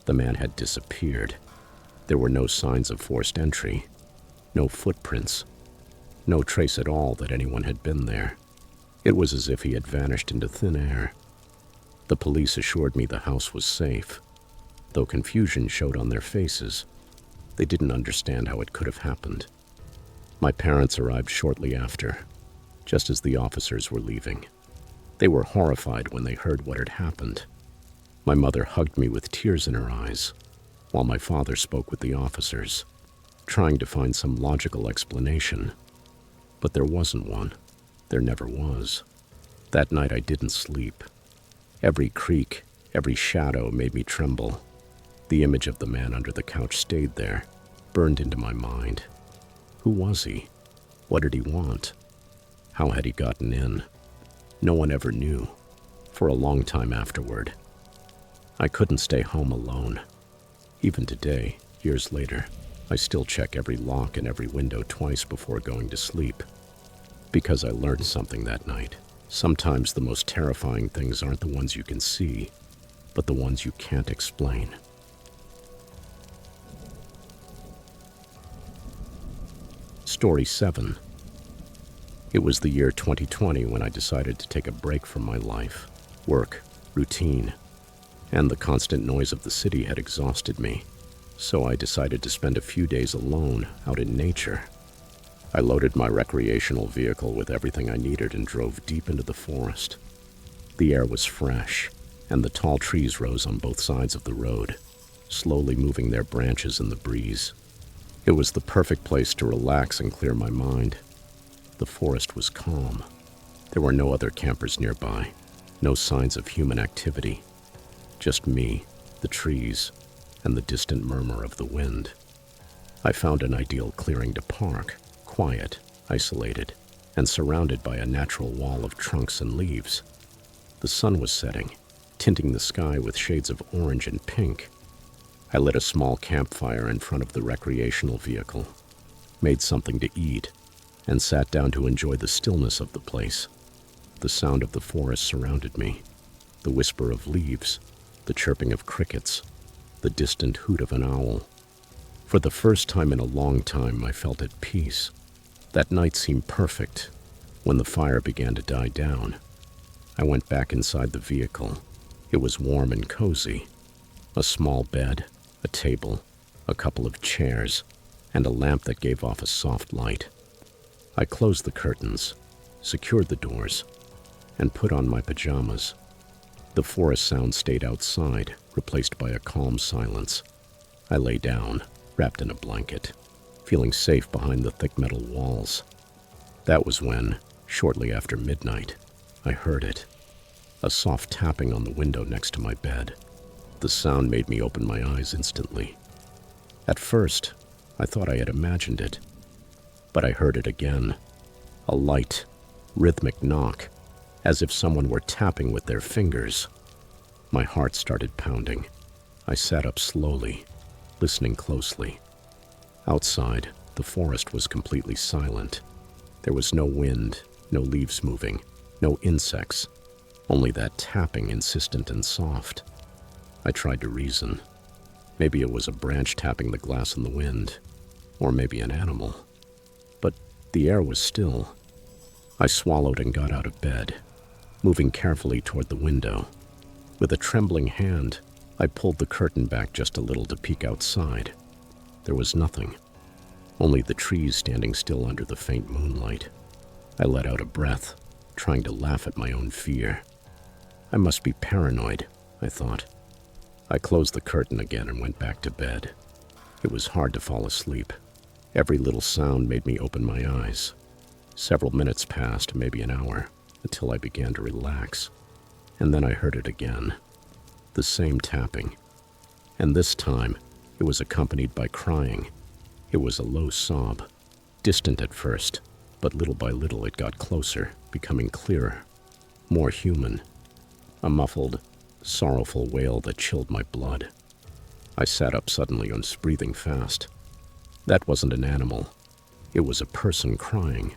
The man had disappeared. There were no signs of forced entry, no footprints, no trace at all that anyone had been there. It was as if he had vanished into thin air. The police assured me the house was safe, though confusion showed on their faces. They didn't understand how it could have happened. My parents arrived shortly after, just as the officers were leaving. They were horrified when they heard what had happened. My mother hugged me with tears in her eyes, while my father spoke with the officers, trying to find some logical explanation. But there wasn't one. There never was. That night I didn't sleep. Every creak, every shadow made me tremble. The image of the man under the couch stayed there, burned into my mind. Who was he? What did he want? How had he gotten in? No one ever knew, for a long time afterward. I couldn't stay home alone. Even today, years later, I still check every lock and every window twice before going to sleep. Because I learned something that night. Sometimes the most terrifying things aren't the ones you can see, but the ones you can't explain. Story 7. It was the year 2020 when I decided to take a break from my life. Work, routine, and the constant noise of the city had exhausted me, so I decided to spend a few days alone out in nature. I loaded my recreational vehicle with everything I needed and drove deep into the forest. The air was fresh, and the tall trees rose on both sides of the road, slowly moving their branches in the breeze. It was the perfect place to relax and clear my mind. The forest was calm. There were no other campers nearby, no signs of human activity. Just me, the trees, and the distant murmur of the wind. I found an ideal clearing to park, quiet, isolated, and surrounded by a natural wall of trunks and leaves. The sun was setting, tinting the sky with shades of orange and pink. I lit a small campfire in front of the recreational vehicle, made something to eat, and sat down to enjoy the stillness of the place. The sound of the forest surrounded me, the whisper of leaves, the chirping of crickets, the distant hoot of an owl. For the first time in a long time, I felt at peace. That night seemed perfect. When the fire began to die down, I went back inside the vehicle. It was warm and cozy. A small bed, a table, a couple of chairs, and a lamp that gave off a soft light. I closed the curtains, secured the doors, and put on my pajamas. The forest sound stayed outside, replaced by a calm silence. I lay down, wrapped in a blanket, feeling safe behind the thick metal walls. That was when, shortly after midnight, I heard it. A soft tapping on the window next to my bed. The sound made me open my eyes instantly. At first, I thought I had imagined it, but I heard it again. A light, rhythmic knock, as if someone were tapping with their fingers. My heart started pounding. I sat up slowly, listening closely. Outside, the forest was completely silent. There was no wind, no leaves moving, no insects, only that tapping, insistent and soft. I tried to reason. Maybe it was a branch tapping the glass in the wind, or maybe an animal. But the air was still. I swallowed and got out of bed, moving carefully toward the window. With a trembling hand, I pulled the curtain back just a little to peek outside. There was nothing, only the trees standing still under the faint moonlight. I let out a breath, trying to laugh at my own fear. I must be paranoid, I thought. I closed the curtain again and went back to bed. It was hard to fall asleep. Every little sound made me open my eyes. Several minutes passed, maybe an hour, until I began to relax. And then I heard it again. The same tapping. And this time, it was accompanied by crying. It was a low sob, distant at first, but little by little it got closer, becoming clearer, more human. A muffled, sorrowful wail that chilled my blood. I sat up suddenly, breathing fast. That wasn't an animal. It was a person crying.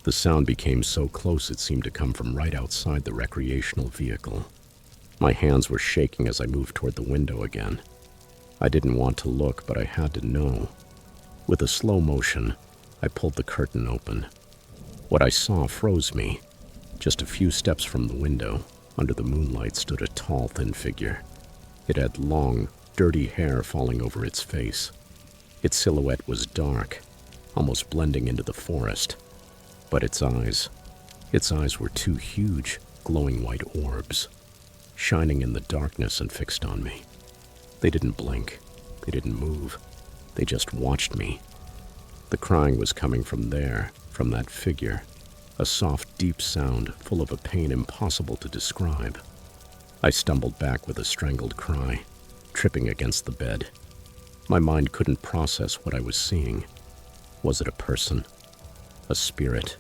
The sound became so close it seemed to come from right outside the recreational vehicle. My hands were shaking as I moved toward the window again. I didn't want to look, but I had to know. With a slow motion, I pulled the curtain open. What I saw froze me. Just a few steps from the window, under the moonlight, stood a tall, thin figure. It had long, dirty hair falling over its face. Its silhouette was dark, almost blending into the forest. But its eyes were two huge, glowing white orbs, shining in the darkness and fixed on me. They didn't blink. They didn't move. They just watched me. The crying was coming from there, from that figure, a soft, deep sound full of a pain impossible to describe. I stumbled back with a strangled cry, tripping against the bed. My mind couldn't process what I was seeing. Was it a person? A spirit?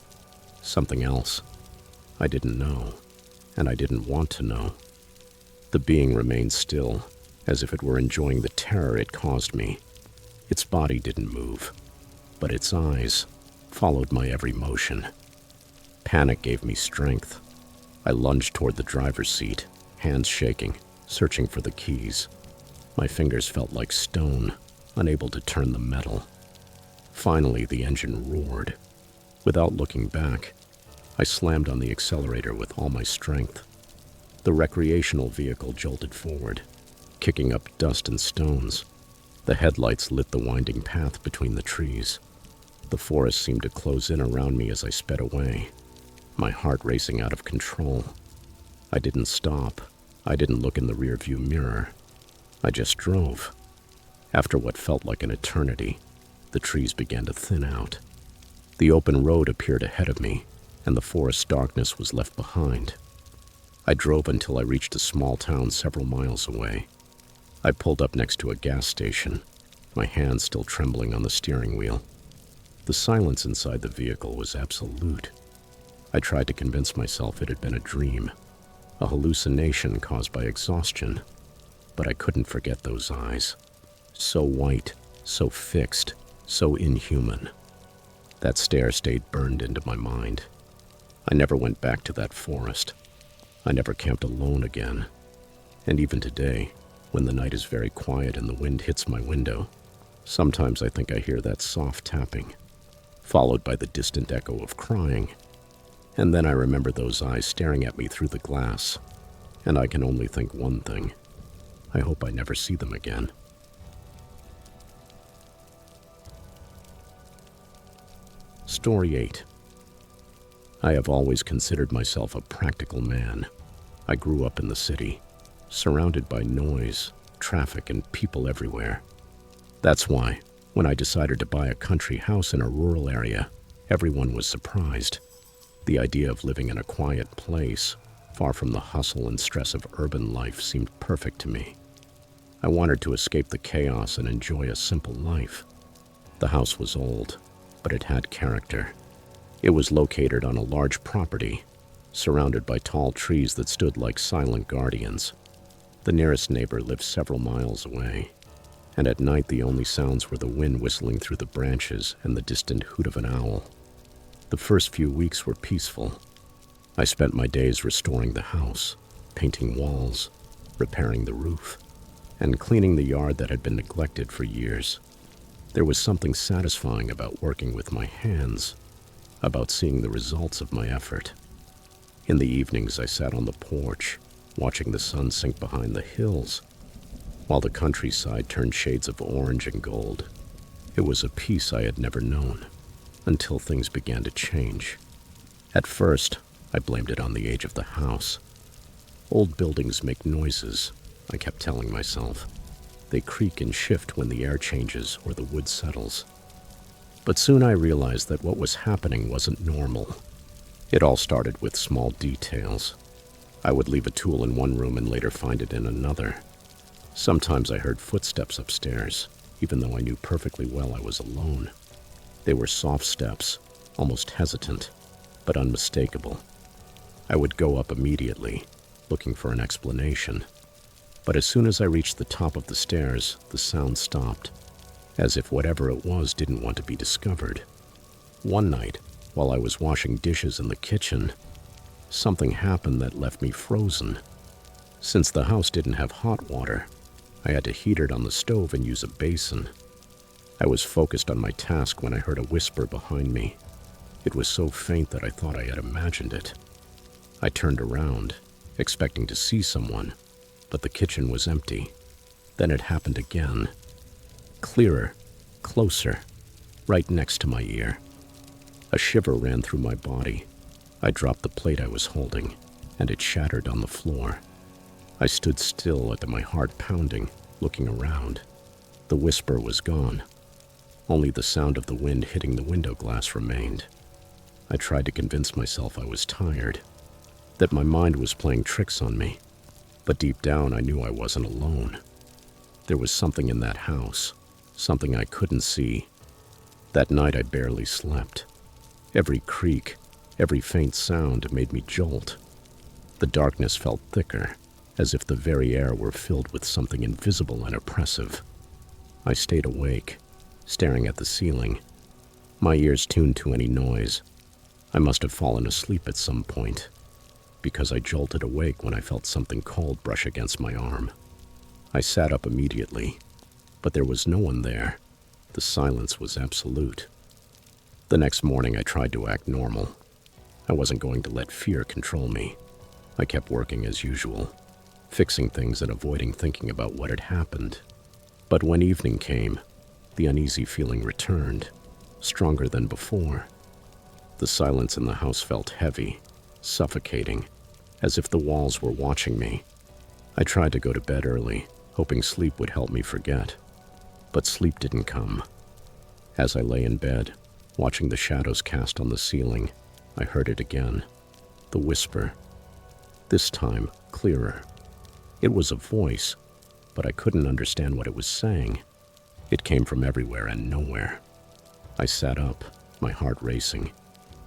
Something else? I didn't know, and I didn't want to know. The being remained still, as if it were enjoying the terror it caused me. Its body didn't move, but its eyes followed my every motion. Panic gave me strength. I lunged toward the driver's seat, hands shaking, searching for the keys. My fingers felt like stone, unable to turn the metal. Finally, the engine roared. Without looking back, I slammed on the accelerator with all my strength. The recreational vehicle jolted forward, kicking up dust and stones. The headlights lit the winding path between the trees. The forest seemed to close in around me as I sped away, my heart racing out of control. I didn't stop. I didn't look in the rearview mirror. I just drove. After what felt like an eternity, the trees began to thin out. The open road appeared ahead of me, and the forest darkness was left behind. I drove until I reached a small town several miles away. I pulled up next to a gas station, my hands still trembling on the steering wheel. The silence inside the vehicle was absolute. I tried to convince myself it had been a dream, a hallucination caused by exhaustion, but I couldn't forget those eyes. So white, so fixed, so inhuman. That stare stayed burned into my mind. I never went back to that forest. I never camped alone again. And even today, when the night is very quiet and the wind hits my window, sometimes I think I hear that soft tapping, followed by the distant echo of crying. And then I remember those eyes staring at me through the glass, and I can only think one thing. I hope I never see them again. Story 8. I have always considered myself a practical man. I grew up in the city, surrounded by noise, traffic, and people everywhere. That's why, when I decided to buy a country house in a rural area, everyone was surprised. The idea of living in a quiet place, far from the hustle and stress of urban life, seemed perfect to me. I wanted to escape the chaos and enjoy a simple life. The house was old, but it had character. It was located on a large property, surrounded by tall trees that stood like silent guardians. The nearest neighbor lived several miles away, and at night the only sounds were the wind whistling through the branches and the distant hoot of an owl. The first few weeks were peaceful. I spent my days restoring the house, painting walls, repairing the roof, and cleaning the yard that had been neglected for years. There was something satisfying about working with my hands, about seeing the results of my effort. In the evenings, I sat on the porch, watching the sun sink behind the hills, while the countryside turned shades of orange and gold. It was a peace I had never known, until things began to change. At first, I blamed it on the age of the house. Old buildings make noises, I kept telling myself. They creak and shift when the air changes or the wood settles. But soon I realized that what was happening wasn't normal. It all started with small details. I would leave a tool in one room and later find it in another. Sometimes I heard footsteps upstairs, even though I knew perfectly well I was alone. They were soft steps, almost hesitant, but unmistakable. I would go up immediately, looking for an explanation. But as soon as I reached the top of the stairs, the sound stopped, as if whatever it was didn't want to be discovered. One night, while I was washing dishes in the kitchen, something happened that left me frozen. Since the house didn't have hot water, I had to heat it on the stove and use a basin. I was focused on my task when I heard a whisper behind me. It was so faint that I thought I had imagined it. I turned around, expecting to see someone, but the kitchen was empty. Then it happened again. Clearer, closer, right next to my ear. A shiver ran through my body. I dropped the plate I was holding, and it shattered on the floor. I stood still with my heart pounding, looking around. The whisper was gone. Only the sound of the wind hitting the window glass remained. I tried to convince myself I was tired, that my mind was playing tricks on me, but deep down I knew I wasn't alone. There was something in that house, something I couldn't see. That night I barely slept. Every creak, every faint sound made me jolt. The darkness felt thicker, as if the very air were filled with something invisible and oppressive. I stayed awake, staring at the ceiling, my ears tuned to any noise. I must have fallen asleep at some point, because I jolted awake when I felt something cold brush against my arm. I sat up immediately, but there was no one there. The silence was absolute. The next morning I tried to act normal. I wasn't going to let fear control me. I kept working as usual, fixing things and avoiding thinking about what had happened. But when evening came, the uneasy feeling returned, stronger than before. The silence in the house felt heavy, suffocating, as if the walls were watching me. I tried to go to bed early, hoping sleep would help me forget. But sleep didn't come. As I lay in bed, watching the shadows cast on the ceiling, I heard it again. The whisper. This time, clearer. It was a voice, but I couldn't understand what it was saying. It came from everywhere and nowhere. I sat up, my heart racing.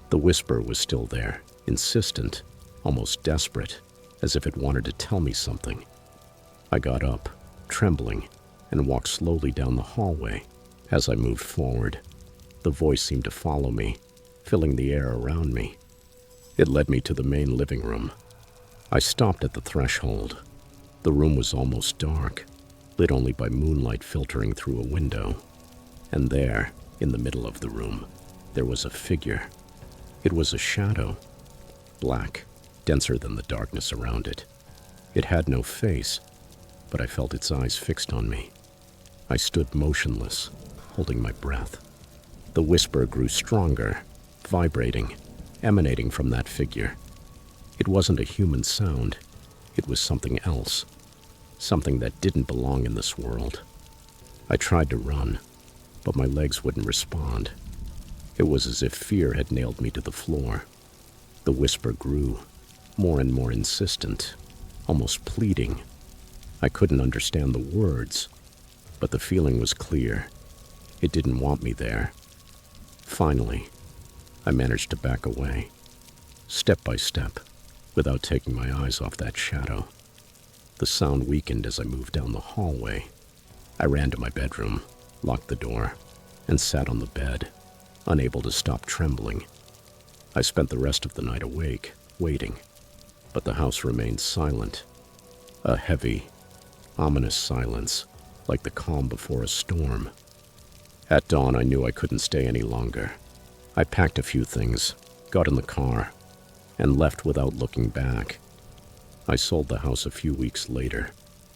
The whisper was still there, insistent, almost desperate, as if it wanted to tell me something. I got up, trembling, and walked slowly down the hallway. As I moved forward, the voice seemed to follow me, filling the air around me. It led me to the main living room. I stopped at the threshold. The room was almost dark, lit only by moonlight filtering through a window. And there, in the middle of the room, there was a figure. It was a shadow, black, denser than the darkness around it. It had no face, but I felt its eyes fixed on me. I stood motionless, holding my breath. The whisper grew stronger, vibrating, emanating from that figure. It wasn't a human sound. It was something else, something that didn't belong in this world. I tried to run, but my legs wouldn't respond. It was as if fear had nailed me to the floor. The whisper grew, more and more insistent, almost pleading. I couldn't understand the words, but the feeling was clear. It didn't want me there. Finally, I managed to back away, step by step, without taking my eyes off that shadow. The sound weakened as I moved down the hallway. I ran to my bedroom, locked the door, and sat on the bed, unable to stop trembling. I spent the rest of the night awake, waiting, but the house remained silent. A heavy, ominous silence, like the calm before a storm. At dawn, I knew I couldn't stay any longer. I packed a few things, got in the car, and left without looking back. I sold the house a few weeks later,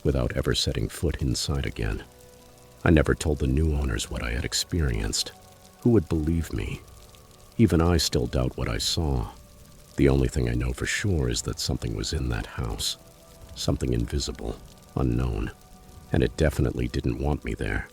without ever setting foot inside again. I never told the new owners what I had experienced. Who would believe me? Even I still doubt what I saw. The only thing I know for sure is that something was in that house. Something invisible, unknown, and it definitely didn't want me there.